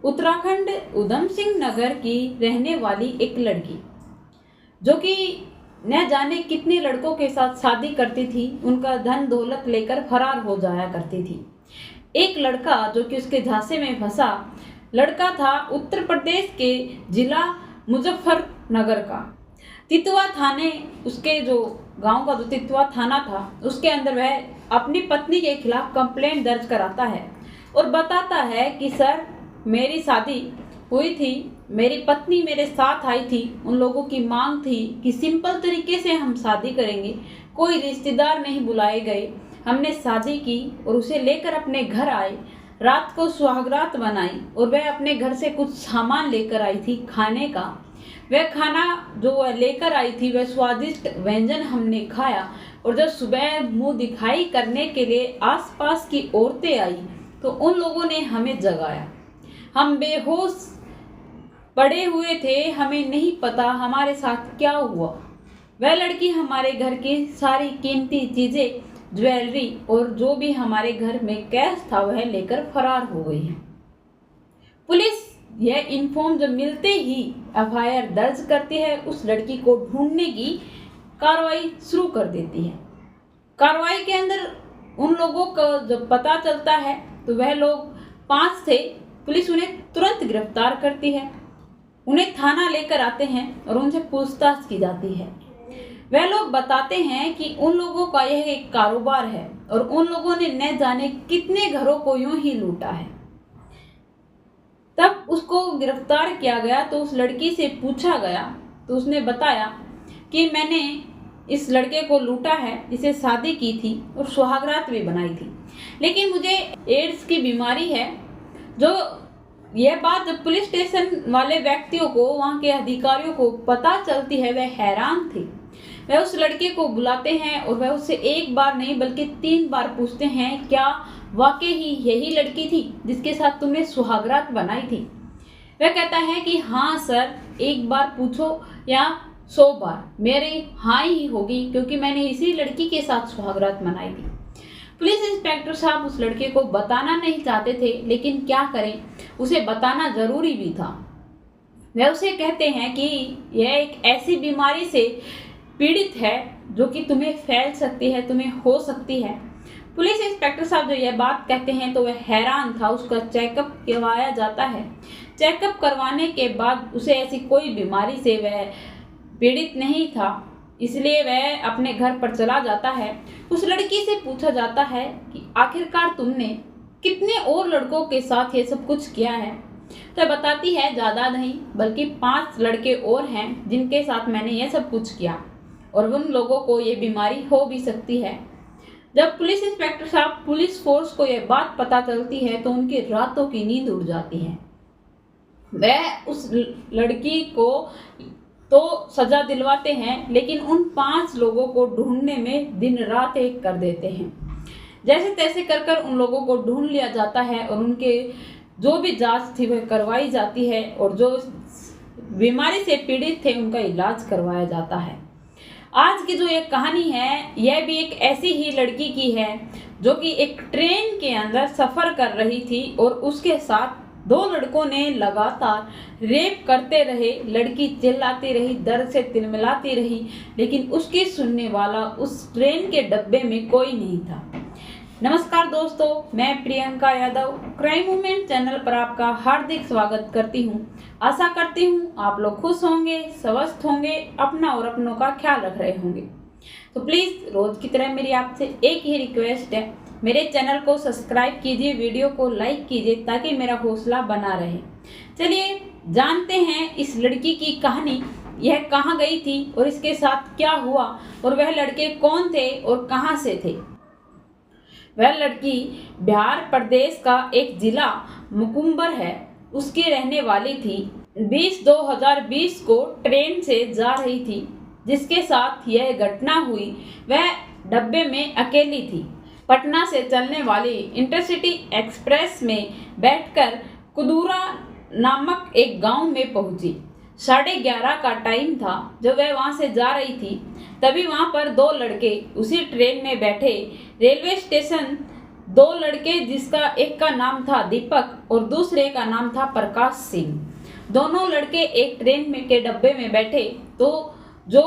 उत्तराखंड उधम सिंह नगर की रहने वाली एक लड़की जो कि न जाने कितने लड़कों के साथ शादी करती थी, उनका धन दौलत लेकर फरार हो जाया करती थी। एक लड़का जो कि उसके झांसे में फंसा लड़का था उत्तर प्रदेश के जिला मुजफ्फरनगर का। तितवा थाने, उसके जो गांव का जो तितवा थाना था, उसके अंदर वह अपनी पत्नी के खिलाफ कंप्लेंट दर्ज कराता है और बताता है कि सर, मेरी शादी हुई थी, मेरी पत्नी मेरे साथ आई थी, उन लोगों की मांग थी कि सिंपल तरीके से हम शादी करेंगे, कोई रिश्तेदार नहीं बुलाए गए, हमने शादी की और उसे लेकर अपने घर आए, रात को सुहागरात बनाई और वह अपने घर से कुछ सामान लेकर आई थी खाने का। वह खाना जो वह लेकर आई थी वह स्वादिष्ट व्यंजन हमने खाया और जब सुबह मुंह दिखाई करने के लिए आसपास की औरतें आई तो उन लोगों ने हमें जगाया। हम बेहोश पड़े हुए थे, हमें नहीं पता हमारे साथ क्या हुआ। वह लड़की हमारे घर की सारी कीमती चीजें, ज्वेलरी और जो भी हमारे घर में कैश था वह लेकर फरार हो गई है। पुलिस यह इन्फॉर्म जब मिलते ही एफआईआर दर्ज करती है, उस लड़की को ढूंढने की कार्रवाई शुरू कर देती है। कार्रवाई के अंदर उन लोगों का जब पता चलता है तो वह लोग 5 थे। पुलिस उन्हें तुरंत गिरफ्तार करती है, उन्हें थाना लेकर आते हैं और उनसे पूछताछ की जाती है। वह लोग बताते हैं कि उन लोगों का यह एक कारोबार है और उन लोगों ने न जाने कितने घरों को यूं ही लूटा है। तब उसको गिरफ्तार किया गया तो उस लड़की से पूछा गया तो उसने बताया कि मैंने इस लड़के को लूटा है, इसे शादी की थी और सुहागरात भी बनाई थी, लेकिन मुझे एड्स की बीमारी है। जो यह बात जब पुलिस स्टेशन वाले व्यक्तियों को, वहां के अधिकारियों को पता चलती है, वह हैरान थे। वह उस लड़के को बुलाते हैं और वह उससे एक बार नहीं बल्कि 3 बार पूछते हैं, क्या वाकई ही यही लड़की थी जिसके साथ तुमने सुहागरात बनाई थी? वह कहता है कि हाँ सर, एक बार पूछो या 100 बार, मेरी हाँ ही होगी क्योंकि मैंने इसी लड़की के साथ सुहागरात मनाई थी। पुलिस इंस्पेक्टर साहब उस लड़के को बताना नहीं चाहते थे, लेकिन क्या करें, उसे बताना जरूरी भी था। वह उसे कहते हैं कि यह एक ऐसी बीमारी से पीड़ित है जो कि तुम्हें फैल सकती है, तुम्हें हो सकती है। पुलिस इंस्पेक्टर साहब जो यह बात कहते हैं तो वह हैरान था। उसका चेकअप करवाया जाता है। चेकअप करवाने के बाद उसे ऐसी कोई बीमारी से वह पीड़ित नहीं था, इसलिए वह अपने घर पर चला जाता है। उस लड़की से पूछा जाता है कि आखिरकार तुमने कितने और लड़कों के साथ ये सब कुछ किया है? तो बताती है, ज़्यादा नहीं बल्कि 5 लड़के और हैं जिनके साथ मैंने ये सब कुछ किया और उन लोगों को ये बीमारी हो भी सकती है। जब पुलिस इंस्पेक्टर साहब, पुलिस फोर्स को यह बात पता चलती है तो उनकी रातों की नींद उड़ जाती है। वह उस लड़की को तो सजा दिलवाते हैं, लेकिन उन 5 लोगों को ढूंढने में दिन रात एक कर देते हैं। जैसे तैसे कर उन लोगों को ढूंढ लिया जाता है और उनके जो भी जांच थी वह करवाई जाती है और जो बीमारी से पीड़ित थे उनका इलाज करवाया जाता है। आज की जो एक कहानी है, यह भी एक ऐसी ही लड़की की है जो कि एक ट्रेन के अंदर सफर कर रही थी और उसके साथ 2 लड़कों ने लगातार रेप करते रहे। लड़की चिल्लाती रही, दर्द से तिलमिलाती रही, लेकिन उसकी सुनने वाला उस ट्रेन के डब्बे में कोई नहीं था। नमस्कार दोस्तों, मैं Priyanka Yadav crime women channel पर आपका हार्दिक स्वागत करती हूँ। आशा करती हूँ आप लोग खुश होंगे, स्वस्थ होंगे, अपना और अपनों का ख्याल रख रहे होंगे। तो प्लीज़ रोज की तरह मेरी आपसे एक ही रिक्वेस्ट है, मेरे चैनल को सब्सक्राइब कीजिए, वीडियो को लाइक कीजिए ताकि मेरा हौसला बना रहे। चलिए जानते हैं इस लड़की की कहानी, यह कहाँ गई थी और इसके साथ क्या हुआ और वह लड़के कौन थे और कहाँ से थे। वह लड़की बिहार प्रदेश का एक जिला मुकुम्बर है, उसकी रहने वाली थी। 20/2020 को ट्रेन से जा रही थी जिसके साथ यह घटना हुई। वह डब्बे में अकेली थी। पटना से चलने वाली इंटरसिटी एक्सप्रेस में बैठकर कुदूरा नामक एक गांव में पहुंची। 11:30 का टाइम था जब वह वहां से जा रही थी। तभी वहां पर 2 लड़के उसी ट्रेन में बैठे रेलवे स्टेशन दो लड़के, जिसका एक का नाम था दीपक और दूसरे का नाम था प्रकाश सिंह। दोनों लड़के एक ट्रेन में के डब्बे में बैठे तो जो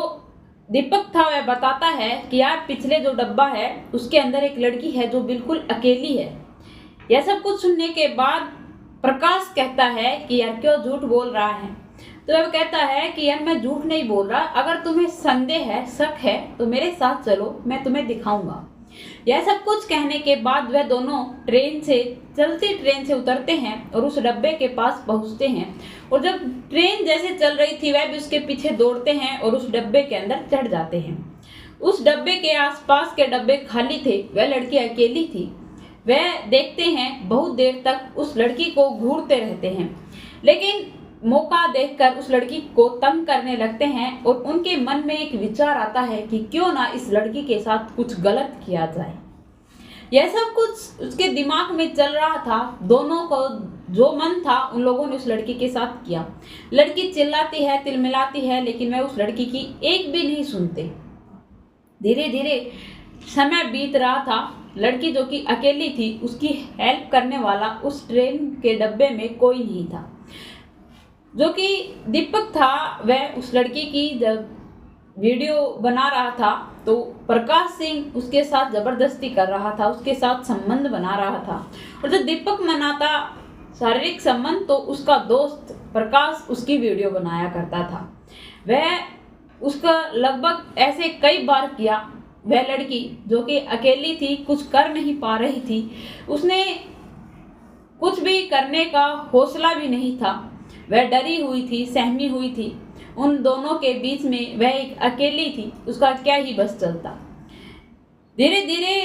दीपक था वह बताता है कि यार पिछले जो डब्बा है उसके अंदर एक लड़की है जो बिल्कुल अकेली है। यह सब कुछ सुनने के बाद प्रकाश कहता है कि यार क्यों झूठ बोल रहा है। तो वह कहता है कि यार मैं झूठ नहीं बोल रहा, अगर तुम्हें संदेह है, शक है तो मेरे साथ चलो, मैं तुम्हें दिखाऊंगा। यह सब कुछ कहने के बाद वह दोनों चलती ट्रेन से उतरते हैं और उस डब्बे के पास पहुंचते हैं। और जब ट्रेन जैसे चल रही थी वह भी उसके पीछे दौड़ते हैं और उस डब्बे के अंदर चढ़ जाते हैं। उस डब्बे के आसपास के डब्बे खाली थे, वह लड़की अकेली थी। वह देखते हैं, बहुत देर तक उस लड़की को घूरते रहते हैं, लेकिन मौका देखकर उस लड़की को तंग करने लगते हैं और उनके मन में एक विचार आता है कि क्यों ना इस लड़की के साथ कुछ गलत किया जाए। यह सब कुछ उसके दिमाग में चल रहा था। दोनों को जो मन था उन लोगों ने उस लड़की के साथ किया। लड़की चिल्लाती है, तिलमिलाती है, लेकिन वह उस लड़की की एक भी नहीं सुनते। धीरे धीरे समय बीत रहा था। लड़की जो कि अकेली थी, उसकी हेल्प करने वाला उस ट्रेन के डब्बे में कोई नहीं था। जो कि दीपक था वह उस लड़की की जब वीडियो बना रहा था तो प्रकाश सिंह उसके साथ जबरदस्ती कर रहा था, उसके साथ संबंध बना रहा था। और जब दीपक मनाता शारीरिक संबंध तो उसका दोस्त प्रकाश उसकी वीडियो बनाया करता था। वह उसका लगभग ऐसे कई बार किया। वह लड़की जो कि अकेली थी, कुछ कर नहीं पा रही थी, उसने कुछ भी करने का हौसला भी नहीं था। वह डरी हुई थी, सहमी हुई थी। उन दोनों के बीच में वह एक अकेली थी, उसका क्या ही बस चलता। धीरे धीरे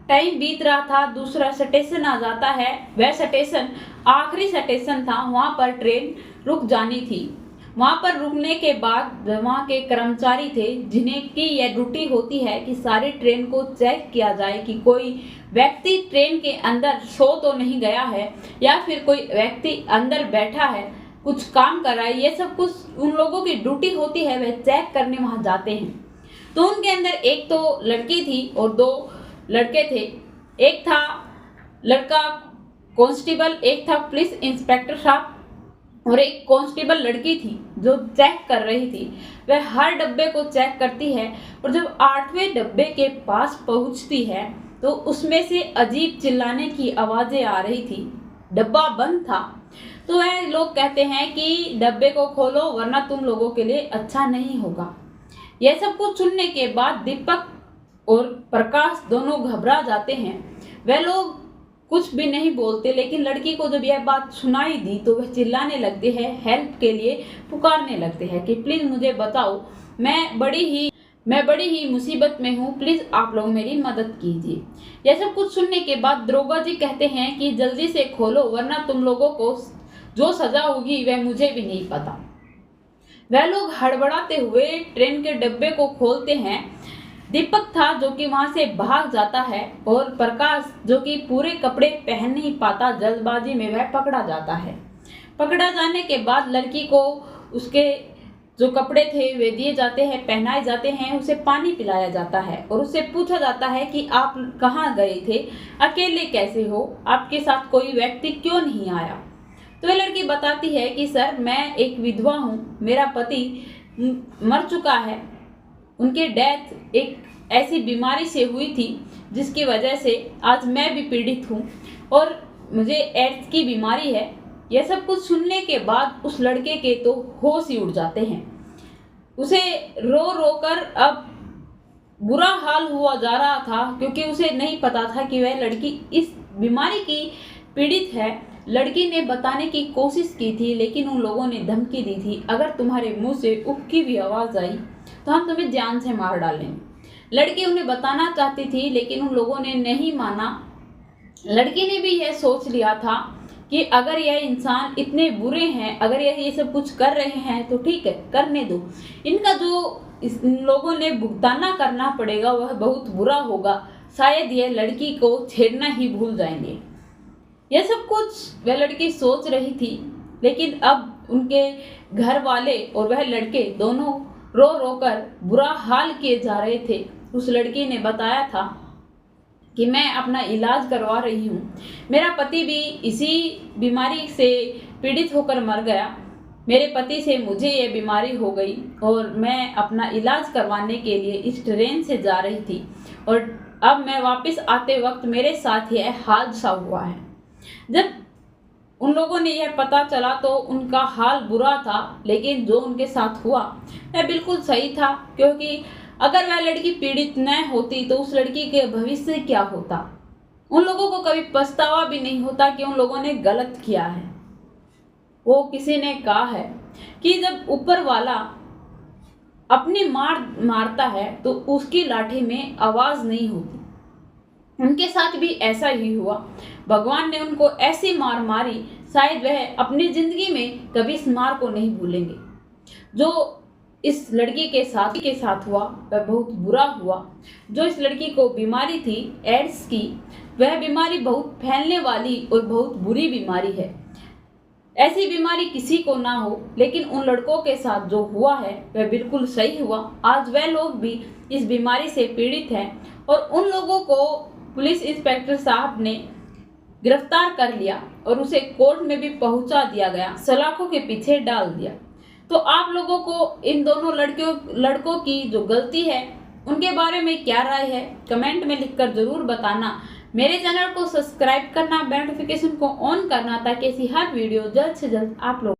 टाइम बीत रहा था। दूसरा स्टेशन आ जाता है। वह स्टेशन आखिरी स्टेशन था, वहां पर ट्रेन रुक जानी थी। वहां पर रुकने के बाद वहां के कर्मचारी थे जिन्हें की यह ड्यूटी होती है कि सारी ट्रेन को चेक किया जाए कि कोई व्यक्ति ट्रेन के अंदर सो तो नहीं गया है या फिर कोई व्यक्ति अंदर बैठा है, कुछ काम कर रहा है। ये सब कुछ उन लोगों की ड्यूटी होती है, वह चेक करने वहां जाते हैं। तो उनके अंदर एक तो लड़की थी और दो लड़के थे। एक था लड़का कांस्टेबल, एक था पुलिस इंस्पेक्टर साहब और एक कांस्टेबल लड़की थी जो चेक कर रही थी। वह हर डब्बे को चेक करती है और जब 8वें डब्बे के पास पहुंचती है तो उसमें से अजीब चिल्लाने की आवाजें आ रही थी। डब्बा बंद था। तो वह लोग कहते हैं कि डब्बे को खोलो वरना तुम लोगों के लिए अच्छा नहीं होगा। यह सब कुछ सुनने के बाद दीपक और प्रकाश दोनों घबरा जाते हैं। वह लोग कुछ भी नहीं बोलते, लेकिन लड़की को जब यह बात सुनाई दी तो वह चिल्लाने लगते हैं, हेल्प के लिए पुकारने लगते हैं कि प्लीज मुझे बताओ, मैं बड़ी ही मुसीबत में हूँ, प्लीज आप लोग मेरी मदद कीजिए। यह सब कुछ सुनने के बाद दरोगा जी कहते हैं कि जल्दी से खोलो वरना तुम लोगों को जो सजा होगी वह मुझे भी नहीं पता। वह लोग हड़बड़ाते हुए ट्रेन के डब्बे को खोलते हैं। दीपक था जो कि वहां से भाग जाता है और प्रकाश जो कि पूरे कपड़े पहन नहीं पाता, जल्दबाजी में वह पकड़ा जाता है। पकड़ा जाने के बाद लड़की को उसके जो कपड़े थे वे दिए जाते हैं, पहनाए जाते हैं, उसे पानी पिलाया जाता है और उससे पूछा जाता है कि आप कहाँ गए थे, अकेले कैसे हो, आपके साथ कोई व्यक्ति क्यों नहीं आया। तो वह लड़की बताती है कि सर मैं एक विधवा हूँ, मेरा पति मर चुका है, उनकी डेथ एक ऐसी बीमारी से हुई थी जिसकी वजह से आज मैं भी पीड़ित हूँ और मुझे एड्स की बीमारी है। यह सब कुछ सुनने के बाद उस लड़के के तो होश ही उड़ जाते हैं। उसे रो रो कर अब बुरा हाल हुआ जा रहा था क्योंकि उसे नहीं पता था कि वह लड़की इस बीमारी की पीड़ित है। लड़की ने बताने की कोशिश की थी लेकिन उन लोगों ने धमकी दी थी, अगर तुम्हारे मुंह से उफ की भी आवाज आई तो हम तुम्हें जान से मार डालेंगे। लड़की उन्हें बताना चाहती थी लेकिन उन लोगों ने नहीं माना। लड़की ने भी यह सोच लिया था कि अगर यह इंसान इतने बुरे हैं, अगर ये सब कुछ कर रहे हैं तो ठीक है, करने दो। इनका जो इन लोगों ने भुगताना करना पड़ेगा वह बहुत बुरा होगा, शायद यह लड़की को छेड़ना ही भूल जाएंगे। यह सब कुछ वह लड़की सोच रही थी, लेकिन अब उनके घर वाले और वह लड़के दोनों रो रो कर बुरा हाल किए जा रहे थे। उस लड़की ने बताया था कि मैं अपना इलाज करवा रही हूँ। मेरा पति भी इसी बीमारी से पीड़ित होकर मर गया। मेरे पति से मुझे ये बीमारी हो गई और मैं अपना इलाज करवाने के लिए इस ट्रेन से जा रही थी और अब मैं वापस आते वक्त मेरे साथ यह हादसा हुआ है। जब उन लोगों ने यह पता चला तो उनका हाल बुरा था, लेकिन जो उनके साथ हुआ वह बिल्कुल सही था, क्योंकि अगर वह लड़की पीड़ित न होती तो उस लड़की के भविष्य क्या होता। उन लोगों को कभी पछतावा भी नहीं होता कि उन लोगों ने गलत किया है। वो किसी ने कहा है कि जब ऊपर वाला अपनी मारता है तो उसकी लाठी में आवाज नहीं होती। उनके साथ भी ऐसा ही हुआ। भगवान ने उनको ऐसी मार मारी, शायद वह अपनी जिंदगी में कभी इस मार को नहीं भूलेंगे। जो इस लड़की के साथ हुआ वह बहुत बुरा हुआ। जो इस लड़की को बीमारी थी एड्स की, वह बीमारी बहुत फैलने वाली और बहुत बुरी बीमारी है। ऐसी बीमारी किसी को ना हो, लेकिन उन लड़कों के साथ जो हुआ है वह बिल्कुल सही हुआ। आज वह लोग भी इस बीमारी से पीड़ित हैं और उन लोगों को पुलिस इंस्पेक्टर साहब ने गिरफ्तार कर लिया और उसे कोर्ट में भी पहुंचा दिया गया, सलाखों के पीछे डाल दिया। तो आप लोगों को इन दोनों लड़कों की जो गलती है उनके बारे में क्या राय है, कमेंट में लिखकर जरूर बताना। मेरे चैनल को सब्सक्राइब करना, बेल नोटिफिकेशन को ऑन करना, ताकि ऐसी हर वीडियो जल्द से जल्द आप लोग